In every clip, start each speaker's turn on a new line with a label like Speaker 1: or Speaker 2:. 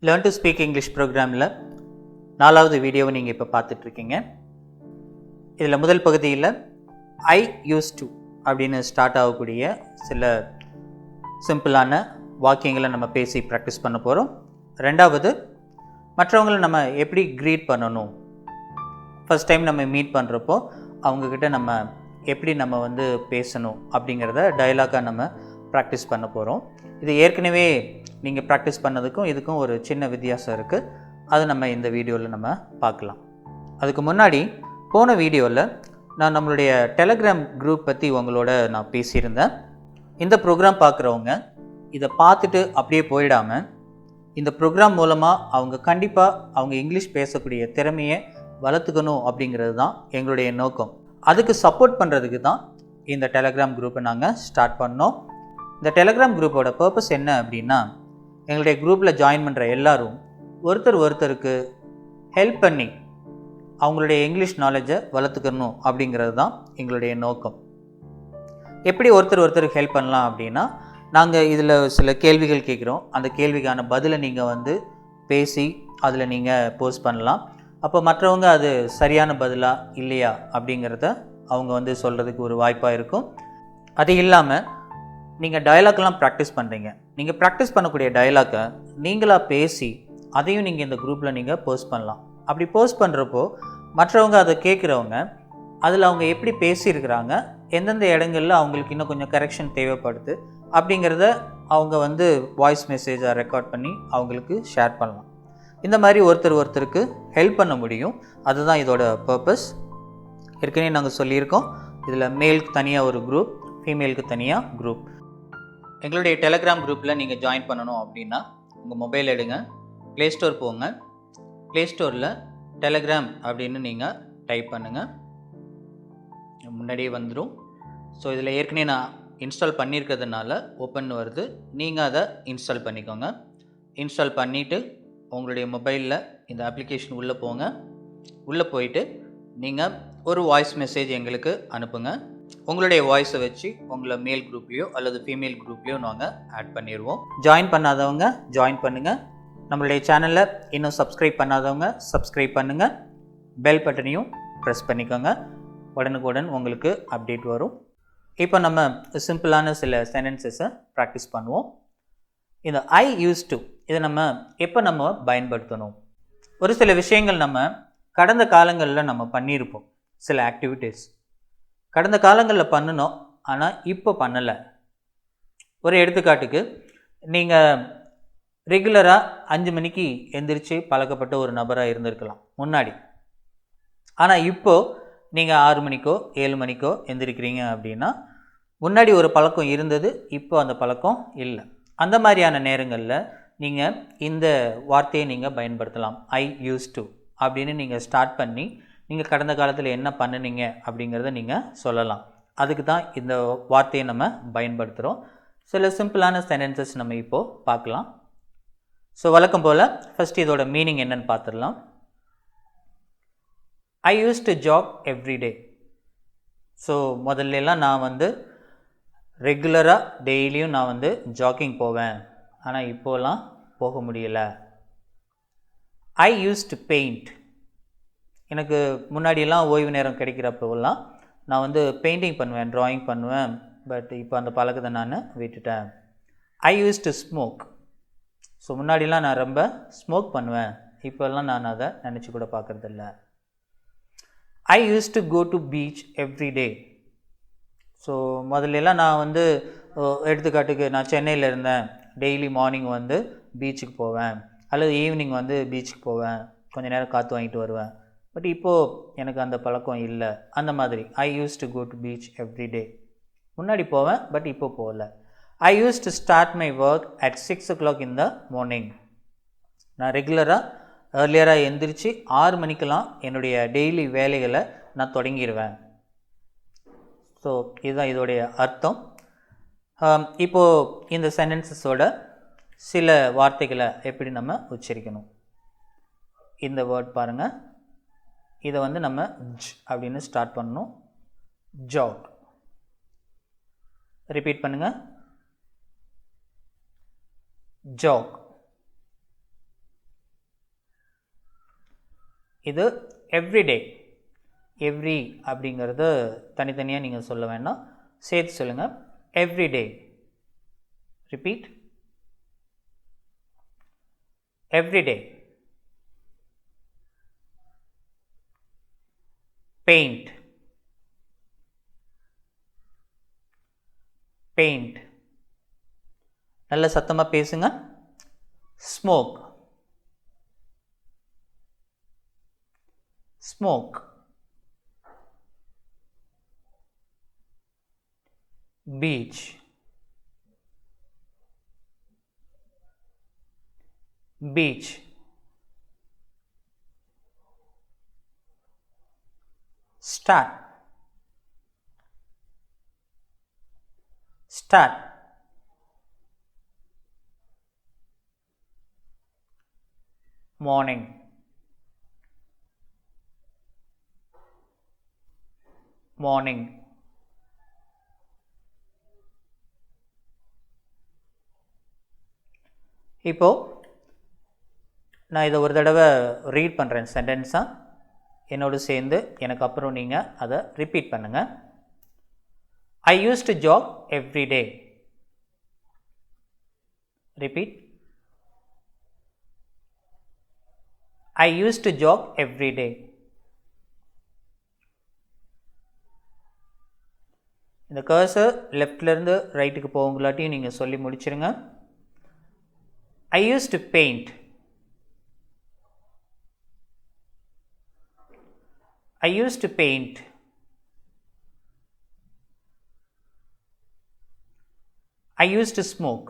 Speaker 1: Learn to speak English ப்ரோக்ராமில் 4வது வீடியோவை நீங்கள் இப்போ பார்த்துட்ருக்கீங்க. இதில் முதல் பகுதியில் ஐ யூஸ் டு அப்படின்னு ஸ்டார்ட் ஆகக்கூடிய சில சிம்பிளான வாக்கியங்களை நம்ம பேசி ப்ராக்டிஸ் பண்ண போகிறோம். ரெண்டாவது, மற்றவங்களை நம்ம எப்படி க்ரீட் பண்ணணும், ஃபஸ்ட் டைம் நம்ம மீட் பண்ணுறப்போ அவங்கக்கிட்ட நம்ம எப்படி நம்ம பேசணும் அப்படிங்கிறத டயலாக்காக நம்ம ப்ராக்டிஸ் பண்ண போகிறோம். இது ஏற்கனவே நீங்கள் ப்ராக்டிஸ் பண்ணதுக்கும் இதுக்கும் ஒரு சின்ன வித்தியாசம் இருக்குது. அது நம்ம இந்த வீடியோவில் நம்ம பார்க்கலாம். அதுக்கு முன்னாடி போன வீடியோவில் நான் நம்மளுடைய டெலகிராம் குரூப் பற்றி உங்களோட நான் பேசியிருந்தேன். இந்த ப்ரோக்ராம் பார்க்குறவங்க இதை பார்த்துட்டு அப்படியே போயிடாமல் இந்த ப்ரோக்ராம் மூலமாக அவங்க கண்டிப்பாக அவங்க இங்கிலீஷ் பேசக்கூடிய திறமையை வளர்த்துக்கணும் அப்படிங்கிறது தான் எங்களுடைய நோக்கம். அதுக்கு சப்போர்ட் பண்ணுறதுக்கு தான் இந்த டெலகிராம் குரூப்பை நாங்கள் ஸ்டார்ட் பண்ணோம். இந்த டெலகிராம் குரூப்போட பர்பஸ் என்ன அப்படின்னா, எங்களுடைய குரூப்பில் ஜாயின் பண்ணுற எல்லாரும் ஒருத்தருக்கு ஹெல்ப் பண்ணி அவங்களுடைய இங்கிலீஷ் நாலேஜை வளர்த்துக்கணும் அப்படிங்கிறது தான் எங்களுடைய நோக்கம். எப்படி ஒருத்தருக்கு ஹெல்ப் பண்ணலாம் அப்படின்னா, நாங்கள் இதில் சில கேள்விகள் கேட்குறோம். அந்த கேள்விக்கான பதிலை நீங்கள் பேசி அதில் நீங்கள் போஸ்ட் பண்ணலாம். அப்போ மற்றவங்க அது சரியான பதிலா இல்லையா அப்படிங்கிறத அவங்க சொல்கிறதுக்கு ஒரு வாய்ப்பாக இருக்கும். அது இல்லாமல் நீங்கள் டயலாக்லாம் ப்ராக்டிஸ் பண்ணுறீங்க. நீங்கள் ப்ராக்டிஸ் பண்ணக்கூடிய டயலாக்கை நீங்களாக பேசி அதையும் நீங்கள் இந்த குரூப்பில் நீங்கள் போஸ்ட் பண்ணலாம். அப்படி போஸ்ட் பண்ணுறப்போ மற்றவங்க அதை கேட்குறவங்க அதில் அவங்க எப்படி பேசியிருக்கிறாங்க, எந்தெந்த இடங்களில் அவங்களுக்கு இன்னும் கொஞ்சம் கரெக்ஷன் தேவைப்படுது அப்படிங்கிறத அவங்க வாய்ஸ் மெசேஜாக ரெக்கார்ட் பண்ணி அவங்களுக்கு ஷேர் பண்ணலாம். இந்த மாதிரி ஒருத்தருக்கு ஹெல்ப் பண்ண முடியும். அதுதான் இதோட பர்பஸ். ஏற்கனவே நாங்கள் சொல்லியிருக்கோம், இதில் மேலுக்கு தனியாக ஒரு குரூப், ஃபீமேலுக்கு தனியாக குரூப். எங்களுடைய டெலகிராம் குரூப்பில் நீங்கள் ஜாயின் பண்ணணும் அப்படின்னா உங்கள் மொபைல் எடுங்க, ப்ளே ஸ்டோர் போங்க. ப்ளே ஸ்டோரில் டெலகிராம் அப்படின்னு நீங்கள் டைப் பண்ணுங்கள், முன்னாடியே வந்துடும். ஸோ இதில் ஏற்கனவே நான் இன்ஸ்டால் பண்ணியிருக்கிறதுனால ஓப்பன் வருது. நீங்கள் அதை இன்ஸ்டால் பண்ணிக்கோங்க. இன்ஸ்டால் பண்ணிவிட்டு உங்களுடைய மொபைலில் இந்த அப்ளிகேஷன் உள்ளே போங்க. உள்ளே போயிட்டு நீங்கள் ஒரு வாய்ஸ் மெசேஜ் எங்களுக்கு அனுப்புங்க. உங்களுடைய வாய்ஸை வச்சு உங்களை மேல் குரூப்லேயோ அல்லது ஃபீமேல் குரூப்லேயோ நாங்கள் ஆட் பண்ணிடுவோம். ஜாயின் பண்ணாதவங்க ஜாயின் பண்ணுங்கள். நம்மளுடைய சேனலை இன்னும் சப்ஸ்கிரைப் பண்ணாதவங்க சப்ஸ்கிரைப் பண்ணுங்கள். பெல் பட்டனையும் ப்ரெஸ் பண்ணிக்கோங்க. உடனுக்குடன் உங்களுக்கு அப்டேட் வரும். இப்போ நம்ம சிம்பிளான சில சென்டென்சஸை ப்ராக்டிஸ் பண்ணுவோம். இந்த ஐ யூஸ் டு இதை நம்ம எப்போ நம்ம பயன்படுத்தணும்? ஒரு சில விஷயங்கள் நம்ம கடந்த காலங்களில் நம்ம பண்ணியிருப்போம். சில ஆக்டிவிட்டீஸ் கடந்த காலங்களில் பண்ணணும், ஆனால் இப்போ பண்ணலை. ஒரு எடுத்துக்காட்டுக்கு, நீங்கள் ரெகுலராக 5 மணிக்கு எந்திரிச்சு பழக்கப்பட்ட ஒரு நபராக இருந்திருக்கலாம் முன்னாடி. ஆனால் இப்போது நீங்கள் 6 மணிக்கோ 7 மணிக்கோ எந்திரிக்கிறீங்க அப்படின்னா, முன்னாடி ஒரு பழக்கம் இருந்தது, இப்போ அந்த பழக்கம் இல்லை. அந்த மாதிரியான நேரங்களில் நீங்கள் இந்த வார்த்தையை நீங்கள் பயன்படுத்தலாம். ஐ யூஸ் டு அப்படின்னு நீங்கள் ஸ்டார்ட் பண்ணி நீங்கள் கடந்த காலத்தில் என்ன பண்ணினீங்க அப்படிங்கிறத நீங்கள் சொல்லலாம். அதுக்கு தான் இந்த வார்த்தையை நம்ம பயன்படுத்துகிறோம். சில சிம்பிளான சென்டென்சஸ் நம்ம இப்போது பார்க்கலாம். ஸோ வழக்கம் போல் ஃபஸ்ட் இதோட மீனிங் என்னன்னு பார்த்துடலாம். I use to jog everyday. So முதல்லலாம் நான் ரெகுலராக டெய்லியும் நான் ஜாக்கிங் போவேன், ஆனால் இப்போலாம் போக முடியலை. ஐ யூஸ் டு பெயிண்ட். எனக்கு முன்னாடியெல்லாம் ஓய்வு நேரம் கிடைக்கிறப்போலாம் நான் பெயிண்டிங் பண்ணுவேன், ட்ராயிங் பண்ணுவேன். பட் இப்போ அந்த பழக்கத்தை நான் விட்டுட்டேன். ஐ யூஸ் டு ஸ்மோக். ஸோ முன்னாடிலாம் நான் ரொம்ப ஸ்மோக் பண்ணுவேன், இப்போல்லாம் நான் அதை நினச்சி கூட பார்க்குறதில்ல. I use to go to beach every day. So முதல்லலாம் நான் எடுத்துக்காட்டுக்கு நான் சென்னையில் இருந்தேன், டெய்லி மார்னிங் பீச்சுக்கு போவேன், அல்லது ஈவினிங் பீச்சுக்கு போவேன், கொஞ்சம் நேரம் காற்று வாங்கிட்டு வருவேன். பட் இப்போது எனக்கு அந்த பழக்கம் இல்லை. அந்த மாதிரி I use to go to beach every day. முன்னாடி போவேன், பட் இப்போ போகல. I use to start my work at 6 o'clock in the morning. நான் ஏர்லியராக எந்திரிச்சு 6 மணிக்கெலாம் என்னுடைய டெய்லி வேலைகளை நான் தொடங்கிடுவேன். ஸோ இதுதான் இதோடைய அர்த்தம். இப்போது இந்த சென்டென்சஸோட சில வார்த்தைகளை எப்படி நம்ம உச்சரிக்கணும். இந்த வேர்ட் பாருங்கள். இதை நம்ம ஜ் அப்படின்னு ஸ்டார்ட் பண்ணணும். ஜாக். ரிப்பீட் பண்ணுங்கள். ஜாக். இது எவ்ரிடே. எவ்ரி அப்படிங்கிறது தனித்தனியாக நீங்கள் சொல்ல வேண்டாம், சேர்த்து சொல்லுங்கள். Everyday. Repeat. Everyday. Paint. Paint. நல்ல சத்தமாக பேசுங்க. Smoke. Smoke. Beach. Beach. Start. Start. Morning. Morning. இப்போ நான் இதை ஒரு தடவை ரீட் பண்ணுறேன் சென்டென்ஸாக, என்னோடு சேர்ந்து எனக்கு அப்புறம் நீங்கள் அதை ரிப்பீட் பண்ணுங்கள். I used to jog every day. Repeat. I used to jog every day. இந்த கர்சர் லெஃப்ட்லேருந்து ரைட்டுக்கு போகுங்களாட்டியும் நீங்கள் சொல்லி முடிச்சிருங்க. I used to paint. I used to paint. I used to smoke.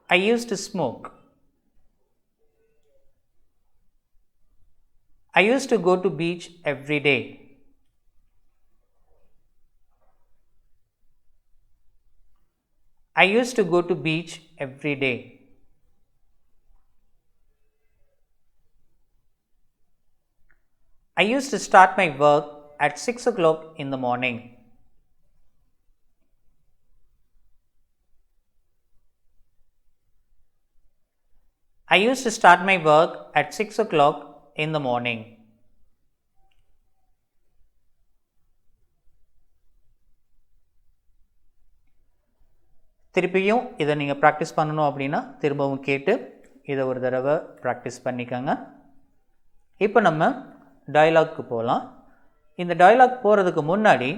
Speaker 1: I used to smoke. I used to go to beach every day. I used to go to beach every day. I used to start my work at 6 o'clock in the morning. I used to start my work at 6 o'clock in the morning. திருப்பியும் இதை நீங்கள் practice பண்ணணும் அப்படின்னா திரும்பவும் கேட்டு இதை ஒரு தடவை ப்ராக்டிஸ் பண்ணிக்கோங்க. இப்போ நம்ம டயலாக்கு போகலாம். இந்த டயலாக் போகிறதுக்கு முன்னாடி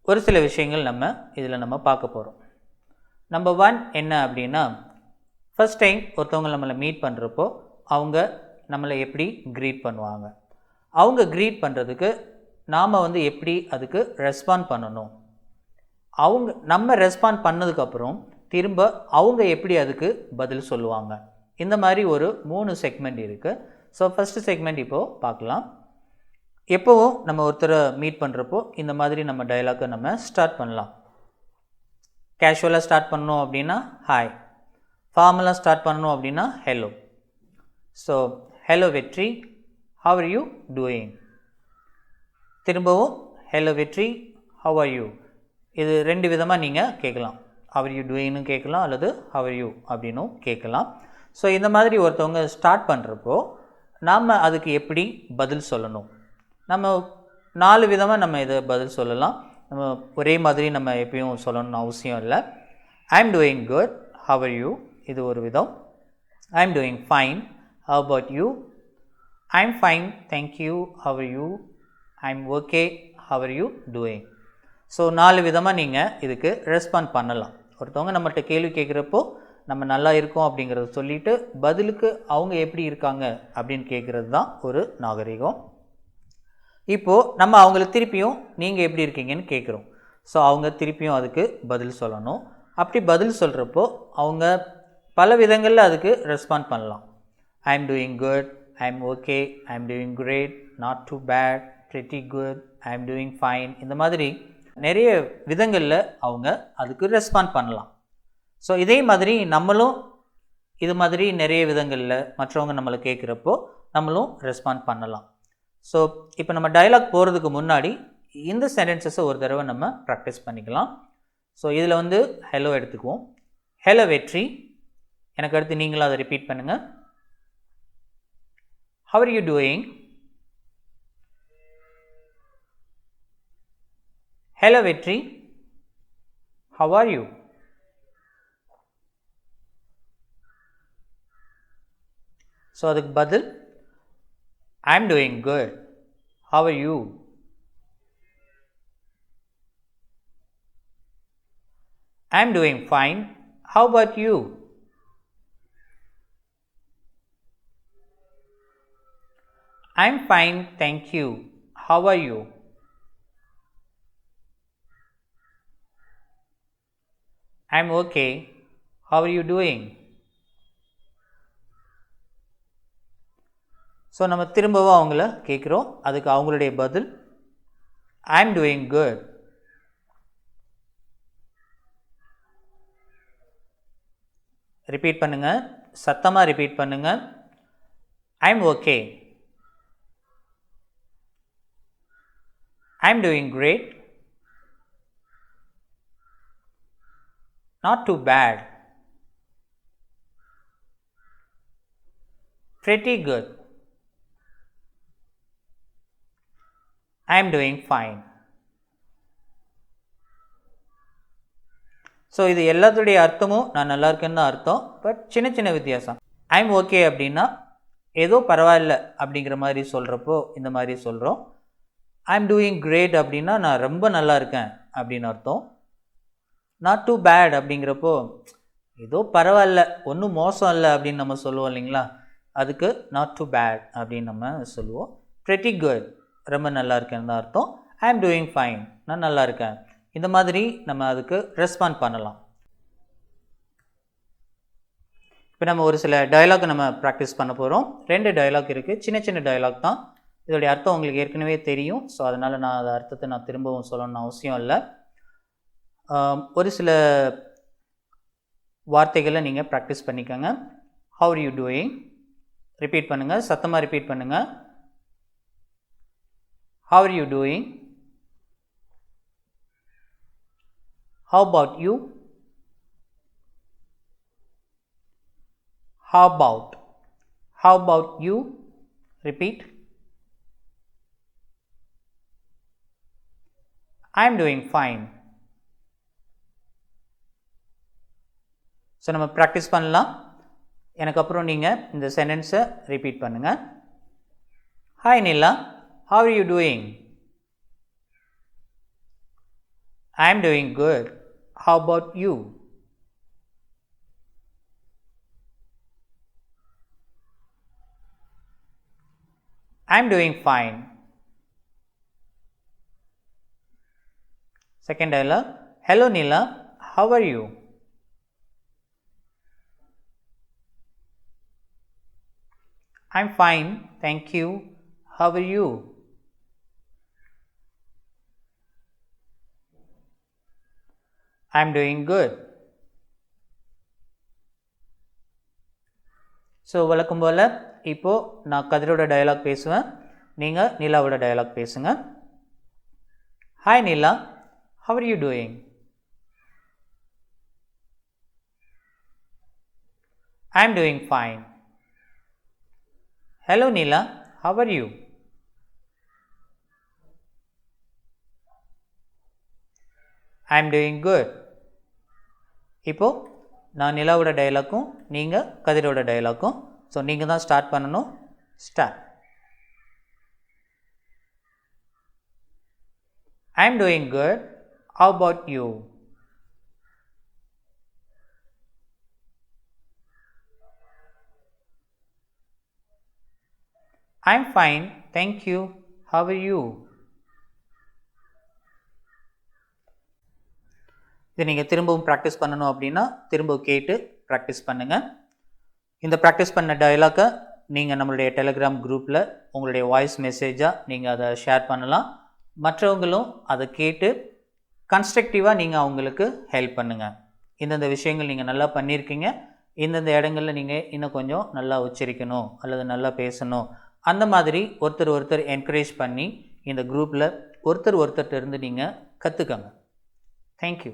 Speaker 1: ஒரு சில விஷயங்கள் நம்ம பார்க்க போகிறோம். நம்பர் 1 என்ன அப்படின்னா, ஃபஸ்ட் டைம் ஒருத்தவங்க நம்மளை மீட் பண்ணுறப்போ அவங்க நம்மளை எப்படி க்ரீட் பண்ணுவாங்க, அவங்க க்ரீட் பண்ணுறதுக்கு நாம் எப்படி அதுக்கு ரெஸ்பாண்ட் பண்ணணும், நம்ம ரெஸ்பாண்ட் பண்ணதுக்கப்புறம் திரும்ப அவங்க எப்படி அதுக்கு பதில் சொல்லுவாங்க. இந்த மாதிரி ஒரு 3 செக்மெண்ட் இருக்குது. ஸோ ஃபஸ்ட்டு செக்மெண்ட் இப்போது பார்க்கலாம். எப்போவும் நம்ம ஒருத்தரை மீட் பண்ணுறப்போ இந்த மாதிரி நம்ம டயலாக்கை நம்ம ஸ்டார்ட் பண்ணலாம். கேஷுவலாக ஸ்டார்ட் பண்ணணும் அப்படின்னா ஹாய், ஃபார்மலாக ஸ்டார்ட் பண்ணணும் அப்படின்னா ஹலோ. ஸோ ஹலோ வெற்றி, ஹவ் ஆர் யூ டூயிங். திரும்பவும் ஹலோ வெற்றி, ஹவ் ஆர் யூ. இது 2 விதமாக நீங்கள் கேட்கலாம். ஹவ் ஆர் யூ டூயிங்னு கேட்கலாம் அல்லது ஹவ் ஆர் யூ அப்படின்னும் கேட்கலாம். ஸோ இந்த மாதிரி ஒருத்தவங்க ஸ்டார்ட் பண்ணுறப்போ நாம் அதுக்கு எப்படி பதில் சொல்லணும், நம்ம 4 விதமாக நம்ம இதை பதில் சொல்லலாம். நம்ம ஒரே மாதிரி நம்ம எப்பயும் சொல்லணும்னு அவசியம் இல்லை. ஐ am doing good, how are you, இது ஒரு விதம். ஐ am doing fine, how about you. I am fine, thank you, how are you. I am okay, how are you doing. So 4 விதமாக நீங்கள் இதுக்கு ரெஸ்பாண்ட் பண்ணலாம். ஒருத்தவங்க நம்மகிட்ட கேள்வி கேட்குறப்போ நம்ம நல்லா இருக்கோம் அப்படிங்கிறத சொல்லிவிட்டு பதிலுக்கு அவங்க எப்படி இருக்காங்க அப்படின்னு கேட்குறது தான் ஒரு நாகரிகம். இப்போது நம்ம அவங்கள திருப்பியும் நீங்கள் எப்படி இருக்கீங்கன்னு கேட்குறோம். ஸோ அவங்க திருப்பியும் அதுக்கு பதில் சொல்லணும். அப்படி பதில் சொல்கிறப்போ அவங்க பல விதங்களில் அதுக்கு ரெஸ்பாண்ட் பண்ணலாம். I am doing good, I am okay, I am doing great, not too bad, pretty good, I am doing fine. இந்த மாதிரி நிறைய விதங்களில் அவங்க அதுக்கு ரெஸ்பாண்ட் பண்ணலாம். ஸோ இதே மாதிரி நம்மளும் இது மாதிரி நிறைய விதங்களில் மற்றவங்க நம்மளை கேட்குறப்போ நம்மளும் ரெஸ்பாண்ட் பண்ணலாம். ஸோ இப்போ நம்ம டயலாக் போகிறதுக்கு முன்னாடி இந்த சென்டென்சஸை ஒரு தடவை நம்ம ப்ராக்டிஸ் பண்ணிக்கலாம். ஸோ இதில் ஹலோ எடுத்துக்குவோம். ஹலோ வெற்றி, எனக்கு அடுத்து நீங்களும் அதை ரிப்பீட் பண்ணுங்கள். How are you doing? Hello Vetri. How are you? So அதுக்கு பதில் I'm doing good. How are you? I'm doing fine. How about you? I'm fine, thank you. How are you? I'm okay. How are you doing? So நம்ம திரும்பவும் அவங்கள கேட்குறோம். அதுக்கு அவங்களுடைய பதில் I'm doing good. Repeat பண்ணுங்க, சத்தமாக ரிப்பீட் பண்ணுங்க. I'm okay. I'm doing great. Not too bad. Pretty good. I am doing fine. So இது எல்லாத்துடைய அர்த்தமும் நான் நல்லா இருக்கேன்னு தான் அர்த்தம். பட் சின்ன சின்ன வித்தியாசம். ஐ எம் ஓகே அப்படின்னா ஏதோ பரவாயில்ல அப்படிங்கிற மாதிரி சொல்கிறப்போ இந்த மாதிரி சொல்கிறோம். ஐ எம் டூயிங் கிரேட் அப்படின்னா நான் ரொம்ப நல்லா இருக்கேன் அப்படின்னு அர்த்தம். நாட் டூ பேட் அப்படிங்கிறப்போ ஏதோ பரவாயில்ல, ஒன்றும் மோசம் இல்லை அப்படின்னு நம்ம சொல்லுவோம் இல்லைங்களா, அதுக்கு நாட் டூ பேட் அப்படின்னு நம்ம சொல்லுவோம். pretty good, ரொம்ப நல்லா இருக்கேன்னு தான் அர்த்தம். ஐ எம் டூயிங் ஃபைன், நான் நல்லா இருக்கேன். இந்த மாதிரி நம்ம அதுக்கு ரெஸ்பாண்ட் பண்ணலாம். இப்போ நம்ம ஒரு சில டயலாக் நம்ம ப்ராக்டிஸ் பண்ண போகிறோம். 2 டயலாக் இருக்குது, சின்ன சின்ன டயலாக் தான். இதோடைய அர்த்தம் உங்களுக்கு ஏற்கனவே தெரியும். ஸோ அதனால் நான் அதை அர்த்தத்தை நான் திரும்பவும் சொல்லணும்னு அவசியம் இல்லை. ஒரு சில வார்த்தைகளை நீங்கள் ப்ராக்டிஸ் பண்ணிக்கோங்க. How are you doing, repeat பண்ணுங்கள், சத்தமாக ரிப்பீட் பண்ணுங்கள். How are you doing? How about you? How about you? Repeat. I am doing fine. So நம்ம ப்ராக்டிஸ் பண்ணலாம். எனக்கு அப்புறம் நீங்கள் இந்த சென்டென்ஸை ரிப்பீட் பண்ணுங்கள். Hi Nila, how are you doing? I am doing good. How about you? I am doing fine. Second dialogue. Hello Nila, how are you? I am fine, thank you. How are you? I am doing good. So வழக்கம் போல் இப்போது நான் கதிரோட dialogue பேசுவேன், நீங்கள் நிலாவோட dialogue பேசுங்க. Hi Nila, how are you doing? I am doing fine. Hello Nila, how are you? I am doing good. இப்போது நான் நிலாவோட டயலாக்கும் நீங்கள் கதிரோட டயலாக்கும். So நீங்கள் தான் ஸ்டார்ட் பண்ணணும். Start. I am doing good. How about you? I am fine, thank you. How are you? இதை நீங்கள் திரும்பவும் practice பண்ணணும் அப்படின்னா திரும்பவும் கேட்டு ப்ராக்டிஸ் பண்ணுங்கள். இந்த ப்ராக்டிஸ் பண்ண டயலாக்கை நீங்கள் நம்மளுடைய டெலிகிராம் குரூப்பில் உங்களுடைய வாய்ஸ் மெசேஜாக நீங்கள் அதை ஷேர் பண்ணலாம். மற்றவங்களும் அதை கேட்டு கன்ஸ்ட்ரக்டிவாக நீங்கள் அவங்களுக்கு ஹெல்ப் பண்ணுங்கள். இந்தந்த விஷயங்கள் நீங்கள் நல்லா பண்ணியிருக்கீங்க, இந்தந்த இடங்களில் நீங்கள் இன்னும் கொஞ்சம் நல்லா உச்சரிக்கணும் அல்லது நல்லா பேசணும், அந்த மாதிரி ஒருத்தர் என்கரேஜ் பண்ணி இந்த குரூப்பில் ஒருத்தர்கிட்ட இருந்து நீங்கள் கற்றுக்கங்க. தேங்க்யூ.